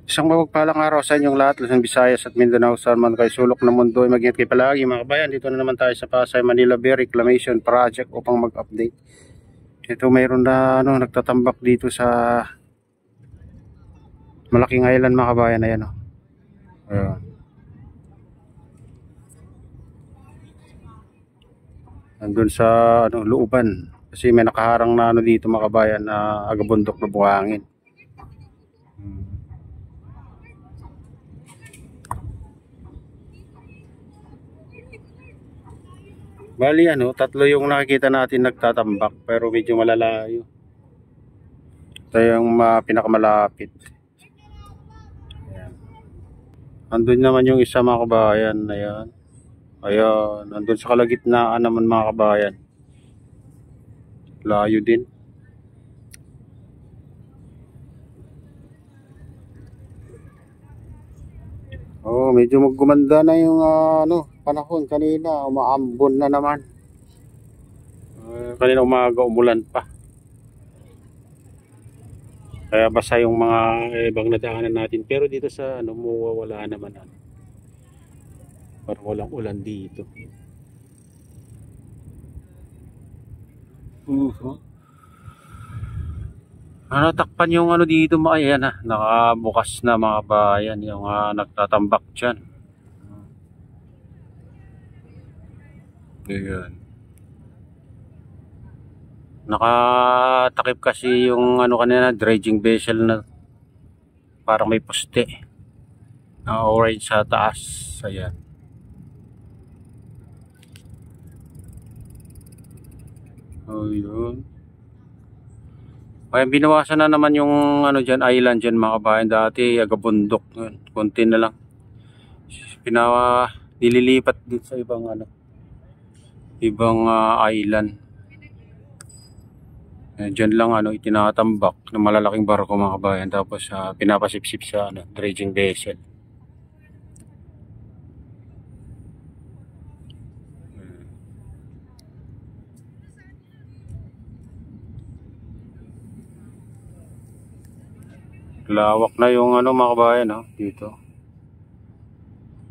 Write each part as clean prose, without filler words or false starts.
Isang mapagpalang araw sa inyong lahat, Luzon, Visayas at Mindanao, saan man kayo sulok ng mundo ay mag-ingat kayo palagi mga kabayan. Dito na naman tayo sa Pasay Manila Bay Reclamation Project upang mag-update. Ito mayroon na nagtatambak dito sa malaking island mga kabayan. Ayan, ayan. Nandun sa looban kasi may nakaharang na dito mga kabayan na agabundok na buhangin. Bali tatlo yung nakikita natin nagtatambak pero medyo malalayo. Ito yung pinakamalapit. Ayan. Andun naman yung isa mga kabayan. Ayan. Ayan. Andun sa kalagitnaan naman mga kabayan. Layo din. Oh, medyo maggumanda na yung panahon kanina, umaambon na naman. Kanina umaga umulan pa. Kaya basa yung mga ibang nadaanan natin, pero dito sa mawawala naman parang walang ulan dito. Natakpan yung dito mga yan nakabukas na mga bayan yung nagtatambak dyan. Ayan. Nakatakip kasi yung kanina dredging vessel na parang may poste na orange sa taas. Ayan. Oh, yun. Kaya binawasan na naman yung dyan, island dyan mga kabayan. Dati agabundok, konti na lang. Nililipat din sa ibang island. Dyan lang itinatambak ng malalaking barko mga kabayan. Tapos pinapasipsip sa dredging vessel. Lawak na yung mga kabayan dito.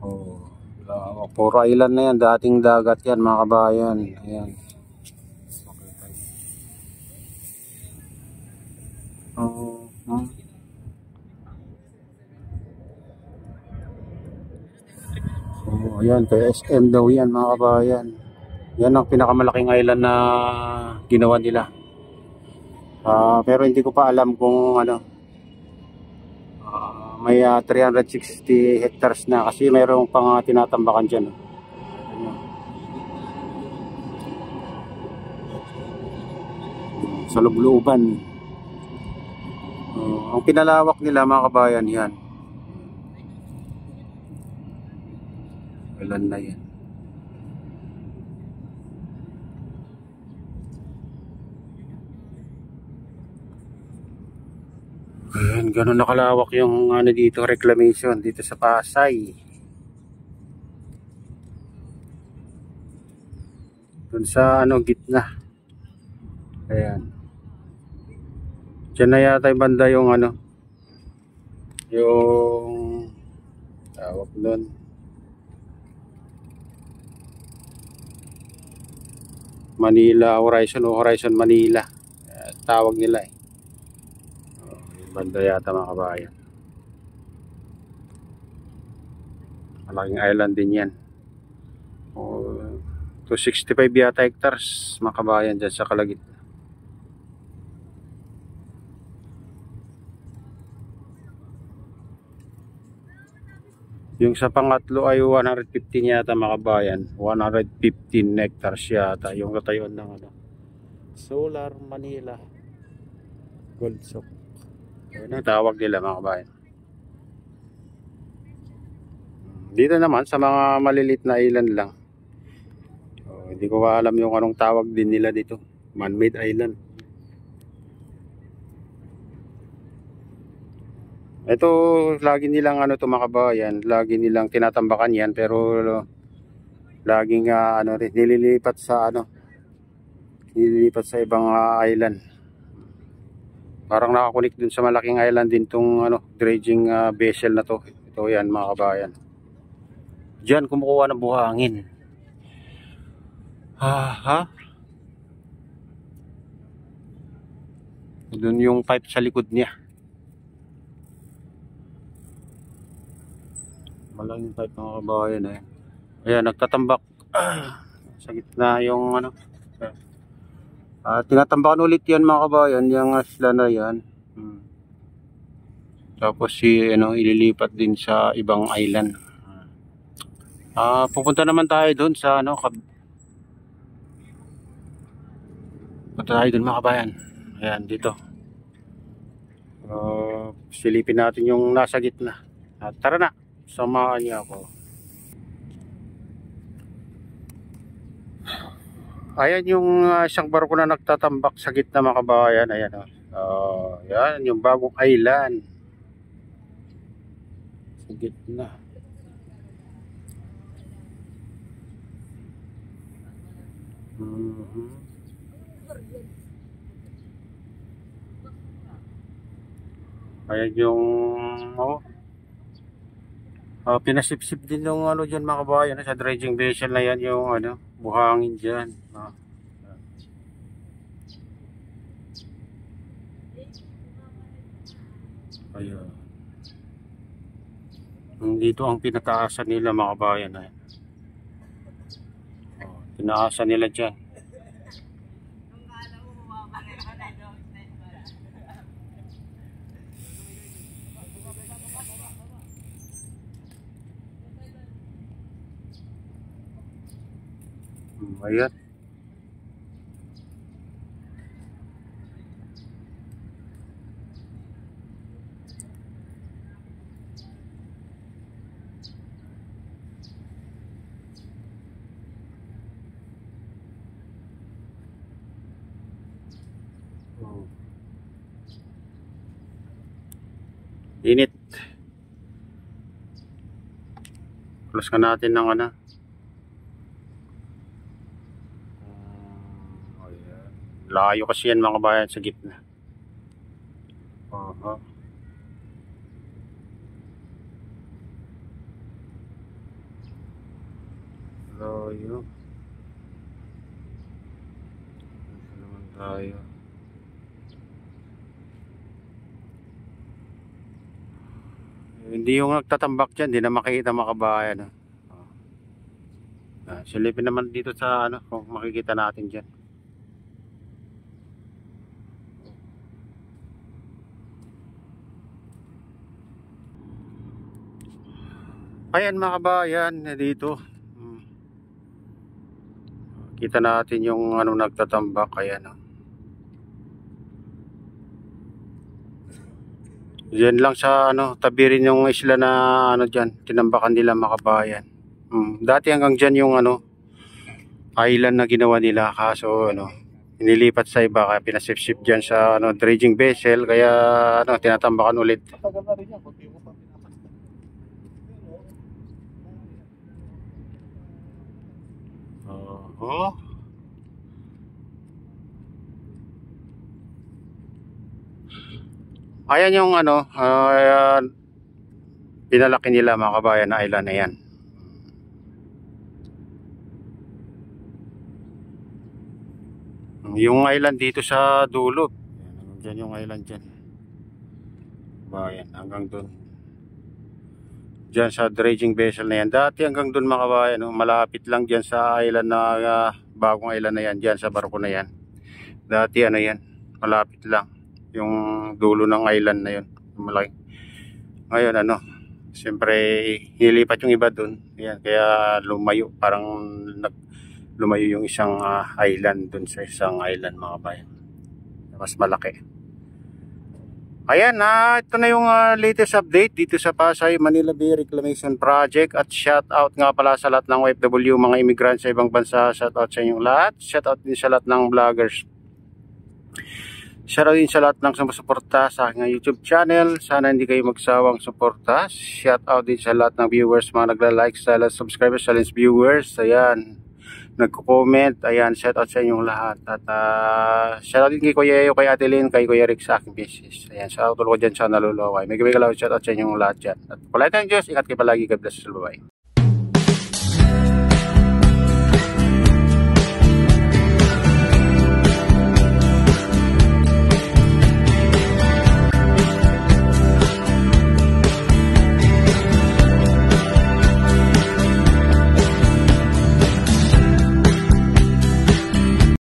Oh, lawak. Puro island na yan, dating dagat yan mga kabayan. Ayan. Oh, oh, ayan, SM daw yan mga kabayan. Yan ang pinakamalaking island na ginawa nila. Pero hindi ko pa alam kung may 360 hectares na kasi mayroong pang tinatambakan dyan. Sa lubluban. Ang pinalawak nila mga kabayan yan. Ilan na yan. Ayan, ganun nakalawak yung dito reclamation dito sa Pasay. Dun sa gitna. Ayan. Diyan na yata yung banda yung yung tawag doon. Manila Horizon o Horizon Manila. Tawag nila banda yata mga kabayan. Malaking island din yan. 265 yata hectares mga kabayan dyan sa kalagitnaan. Yung sa pangatlo ay 115 yata mga kabayan. 115 hectares yata yung katayuan ng Solar Manila Gold Sock. Yun ang tawag nila mga kabayan. Dito naman sa mga malilit na island lang. Hindi ko alam yung anong tawag din nila dito. Man-made island. Ito lagi nilang to mga kabayan, lagi nilang tinatambakan yan pero laging nililipat sa nililipat sa ibang island. Parang nakakunik dun sa malaking island din tong ano, dredging vessel na to. Ito yan mga kabayan. Diyan kumukuha ng buhangin. Ha? Doon yung pipe sa likod niya. Malaking pipe mga kabayan eh. Ayan, nagtatambak. Sa gitna yung ano. Tinatambakan ulit yan mga kabayan, yung isla na yan. Tapos ililipat din sa ibang island. Pupunta naman tayo doon sa ano, punta tayo doon mga kabayan. Ayan, dito. Silipin natin yung nasa gitna. Tara na, samahan niyo ako. Ayan yung isang barko na nagtatambak sa gitna mga kabayan. Ayan yan yung bagong island. Sa gitna. Ayan yung pinasipsip din yung ano dyan mga kabayan sa dredging vessel na yan yung ano, buhangin dyan. Ayan. Dito ang pinataasan nila mga kabayan. Pinaasan nila dyan. Ayan. Init. Close ka natin ng ano. Layo kasi yan mga kabayan sa gitna. Layo. Ito naman tayo. Hindi yung nagtatambak dyan, hindi na makikita mga kabayan. Silipin naman dito sa ano, kung makikita natin dyan. Ayan mga kabayan, dito. Kita natin yung ano nagtatambak, ayan. Diyan lang sa ano, tabi rin yung isla na ano diyan, tinambakan nila mga kabayan. Dati hanggang diyan yung ano, island na ginawa nila, kaso ano, inilipat sa iba kaya pinasipsip diyan sa ano, dredging vessel kaya ano, tinatambakan ulit. Ayan yung ano, pinalaki nila mga kabayan na island na yan. Yung island dito sa dulo. Diyan yung island dyan. Bayan, hanggang dun. Diyan sa dredging vessel na yan. Dati hanggang dun mga kabayan, malapit lang dyan sa island na bagong island na yan. Dyan sa barko na yan. Dati ano yan, malapit lang. Yung dulo ng island na yun. Malaki. Ngayon ano, siyempre nilipat yung iba dun. Yan, kaya lumayo, parang lumayo yung isang island dun sa isang island mga bayan. Mas malaki. Ayan, ito na yung latest update dito sa Pasay Manila Bay Reclamation Project. At shout out nga pala sa lahat ng OFW, mga immigrant sa ibang bansa. Shout out sa inyong lahat. Shout out din sa lahat ng vloggers. Shout out din sa lahat ng sumusuporta sa aking YouTube channel. Sana hindi kayo magsawang suporta. Shout out din sa lahat ng viewers, mga nagla-like, silent subscribers, silent viewers. Ayan. nagko-comment. Ayan, shout out sa inyong lahat. At shout out din kay Kuya Eyo, kay Ate Lynn, kay Kuya Rick sa aking business. Ayan, shout out ko dyan sa nalulokay. May gawin ka lang shout out sa inyong lahat dyan. At palagi tayong Diyos, ingat kayo palagi. God bless. Bye-bye.